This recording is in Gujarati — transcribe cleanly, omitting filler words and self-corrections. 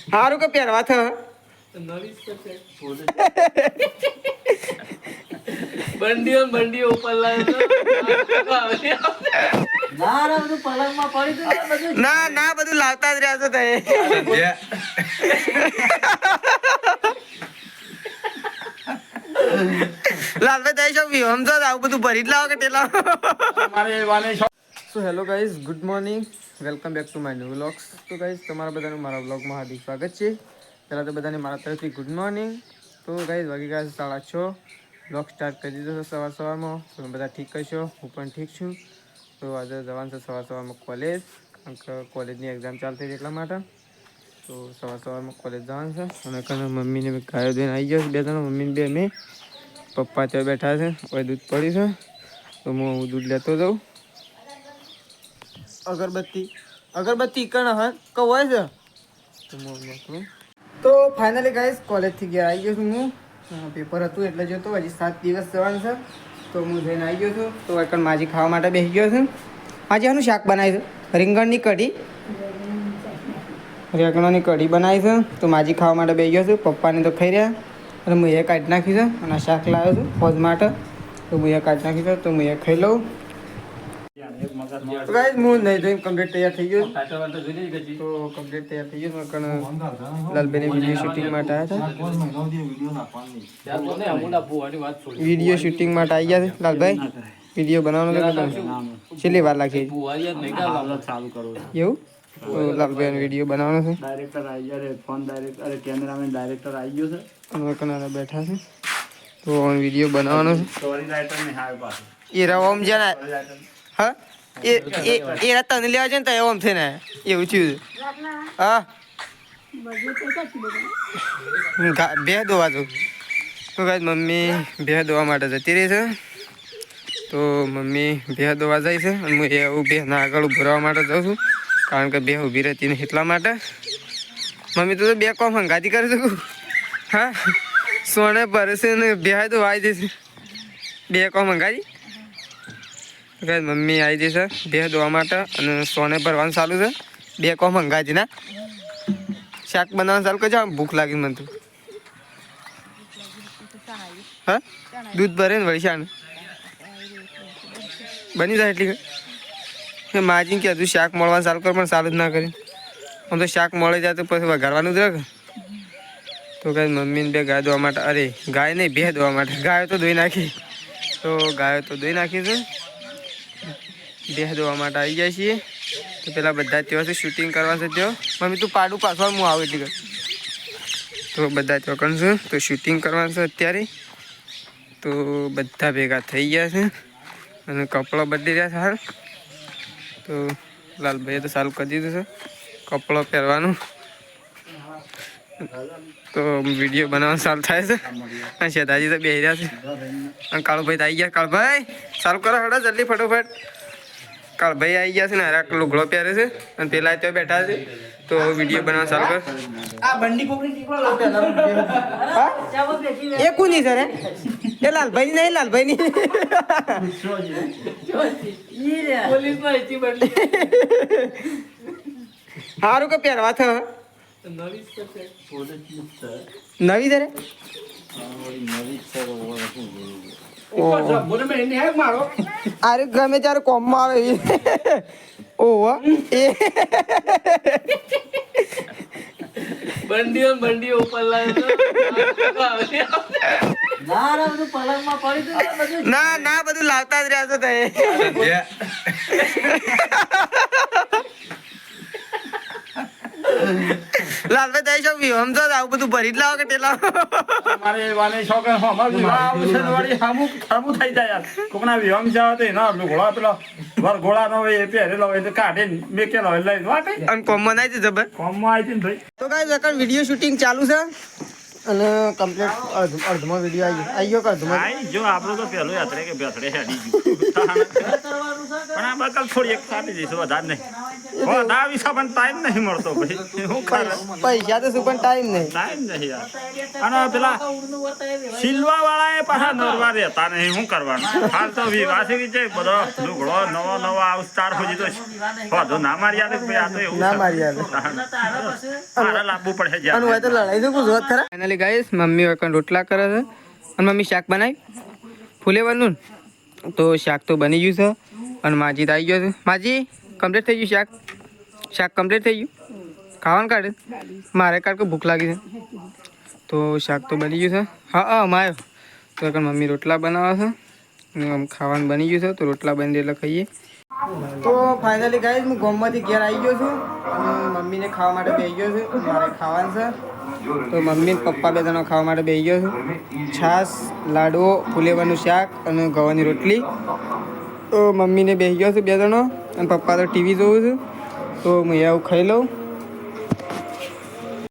સારું કે પહેરવા થ બંડીઓ ઉપર ના ના બધું લાવતા જ રહ્યા છો તમે લાલભાઈ તમે શું સમજો આવું બધું ભરી જ લાવો કે ટેલા સો hello guys good morning welcome back to my new vlogs તો ગાઈઝ તમારા બધાનું મારા વ્લોગમાં હાર્દિક સ્વાગત છે પહેલાં તો બધાને મારા તરફથી ગુડ મોર્નિંગ તો ગાઈઝ વાગી ગયા 6:30 વ્લોગ સ્ટાર્ટ કરી દીધો છે સવારમાં તમે બધા ઠીક કરશો હું પણ ઠીક છું તો આજે જવાનું છે સવારમાં કોલેજ કારણ કે કોલેજની એક્ઝામ ચાલતી હતી એટલા માટે તો સવારમાં કોલેજ જવાનું છે અને કારણે મમ્મીને ગાયો દઈને આવી ગયો બે જણા મમ્મીને બે મેં પપ્પા ત્યાં બેઠા છે હવે દૂધ પડ્યું છે તો હું દૂધ લેતો જાઉં અગરબત્તી કણ હા કહું હોય છે તો ફાઇનલી ગાઈસ કોલેજથી ગયા આવી ગયો છું હું પેપર હતું એટલે જતો હજી 7 દિવસ જવાનું છે તો હું જઈને આવી ગયો છું તો એકણ માજી ખાવા માટે બેસી ગયો છું આજે આનું શાક બનાવ્યું છે રીંગણની કઢી રીંગણની કઢી બનાવી છે તો માજી ખાવા માટે બેસી ગયો છું પપ્પાને તો ખાઈ રહ્યા અને હું એ કાઢી નાખી છે અને શાક લાવ્યો છું ફોજ માટે તો હું એ કાઢી નાખી છે તો હું એ ખાઈ લઉં તો ગાઈસ હું નહીં જોઈને કમ્પ્લીટ તૈયાર થઈ ગયો તો કમ્પ્લીટ તૈયાર થઈ ગયો કારણ લાલભાઈને વિડીયો શૂટિંગ માટે આવ્યા હતા વિડીયો શૂટિંગ માટે આવી ગયા છે લાલભાઈ વિડીયો બનાવવાનો છે છેલ્લી વાર લાગી એવું તો લાલભાઈ વિડીયો બનાવવાનો છે ડાયરેક્ટર આવી ગયા ફોન ડાયરેક્ટર અરે કેમેરામેન ડાયરેક્ટર આવી ગયો છે અને કનારા બેઠા છે તો વિડીયો બનાવવાનો છે સ્ટોરી રાઇટર ને હાય પાસે એ રવામ જના હા એ તને લેવા છે ને તો એમ થઈને એવું થયું હા બે દોવા છું તો કાંઈ મમ્મી બે દોવા માટે જતી રહી છે તો મમ્મી બે દોવા જાય છે અને હું એવું બે ના આગળ ભરવા માટે જાઉં છું કારણ કે બે ઊભી રહેતી ને એટલા માટે મમ્મી તું તો બે કોમ હંગાતી કરી શકું હા સોને ભરશે ને બે તો આવી જશે બે કોમ હંગાતી મમ્મી આવી જશે બે દોવા માટે અને સોને ભરવાનું ચાલુ છે બે કોમ હંગાતી ના શાક બનાવવાનું ચાલુ કરજો ભૂખ લાગી મને તો હા દૂધ ભરે ને વળી શાને બની જાય એટલી કે માજી કીધું શાક મળવાનું ચાલુ કર પણ ચાલુ જ ના કરી આમ તો શાક મળે જાય તો પછી વઘારવાનું જ રહે તો કઈ મમ્મીને બે ગાય ધોવા માટે અરે ગાય નહીં બે ધોવા માટે ગાયો તો ધોઈ નાખી તો ગાયો તો ધોઈ નાખી છે બે ધોવા માટે આવી જાય છીએ તો પેલા બધા ત્યાંથી શૂટિંગ કરવા છે ત્યાં મમ્મી તું પાડું પાછળ હું આવું એટલી તો બધા ત્યાં કરશું તો શૂટિંગ કરવાનું છે અત્યારે તો બધા ભેગા થઈ ગયા છે અને કપડાં બદલી રહ્યા છે હાલ તો લાલભાઈએ તો સારું કરી દીધું છે કપડાં પહેરવાનું તો વિડીયો બનાવવાનું સારું થાય છે અને શેતાજી તો બેસી રહ્યા છે અને કાળુભાઈ તો આવી ગયા કાળભાઈ સારું કરો હડો જલ્દી ફટોફટ કાળભાઈ આવી ગયા છે ને હારા લુગડો પહેરે છે અને પેલા ત્યાં બેઠા છે તો વિડીયો બનાવવાનું સારું કર આ બંડી કોકરી એ કોની સર એ લાલભાઈ નહીં લાલભાઈ ની સારું કે પહેરવા થ નવી દરે અરે ગમે ત્યારે કોમમાં આવે ઓહો એ બંડીઓ ઉપર ના ના બધું લાવતા જ રહ્યા છો તમે લાલભાઈ તમે શું સમજો આવું બધું ભરી જ લાવો કે ટેલા અમારે વાલે છોકરા અમાર વિવાહ આવશે ને વળી સામું થઈ જાય યાર કોકના વિવાહ જાવ તો એના લુગડા પેલા વરઘોડા નો હોય એ પહેરેલો હોય તો કાઢે મેકેલો હોય લઈને વાટે અને કોમમાં નાઈ છે જબર કોમમાં આવી ને ભાઈ તો ગાઈસ એકણ વિડિયો શૂટિંગ ચાલુ છે અને કમ્પ્લીટ અર્ધમાં વિડિયો આવી ગયો અર્ધમાં જો આપણો તો પહેલો યાત્રે કે બેસડે હેડી ગયું પણ આ બકલ થોડી એક કાઢી દઈશું વધારે નહીં બધા વિશે પણ ટાઈમ નહીં મળતો ભાઈ શું કરે પૈસા તો શું પણ ટાઈમ નહીં. ટાઈમ નહીં યાર અને પેલા સિલવા વાળા એ પાછા નરવા રહેતા નહીં શું કરવાનું હાલ તો વિવાસી રીતે બધો લુગડો નવો નવો આવસ્તાર સુધી તો બધો ના મારી આવે ભાઈ આ તો એવું ના મારી આવે. મારે લાવવું પડે અને જ્યાં હોય તો લડાઈ તો કોઈ જોત ખરા. ફાઇનલી ગાઈસ મમ્મી વખત રોટલા કરે છે અને મમ્મી શાક બનાવી ફુલેવરનું તો શાક તો બની ગયું છે અને માજી તો આવી ગયો છે. માજી કમ્પ્લીટ થઈ ગયું શાક કમ્પ્લીટ થઈ ગયું ખાવાનું કાઢે મારે કાઢ કે ભૂખ લાગી છે તો શાક તો બની ગયું છે. હા આવ્યો તો વખત મમ્મી રોટલા બનાવે છે અને આમ ખાવાનું બની ગયું છે તો રોટલા બની એટલે ખાઈએ. તો ફાઇનલી ગાઈસ હું ગામમાંથી ઘેર આવી ગયો છું અને મમ્મીને ખાવા માટે બેસી ગયો છું મારે ખાવાનું છે તો મમ્મી ને પપ્પા બે જણા ખાવા માટે બેસી ગયો છું. છાશ લાડવો ફુલેવરનું શાક અને ગવાની રોટલી. તો મમ્મીને બેસી ગયો છું બે જણો અને પપ્પા તો ટીવી જોવું છું તો હું આવું ખાઈ લઉં.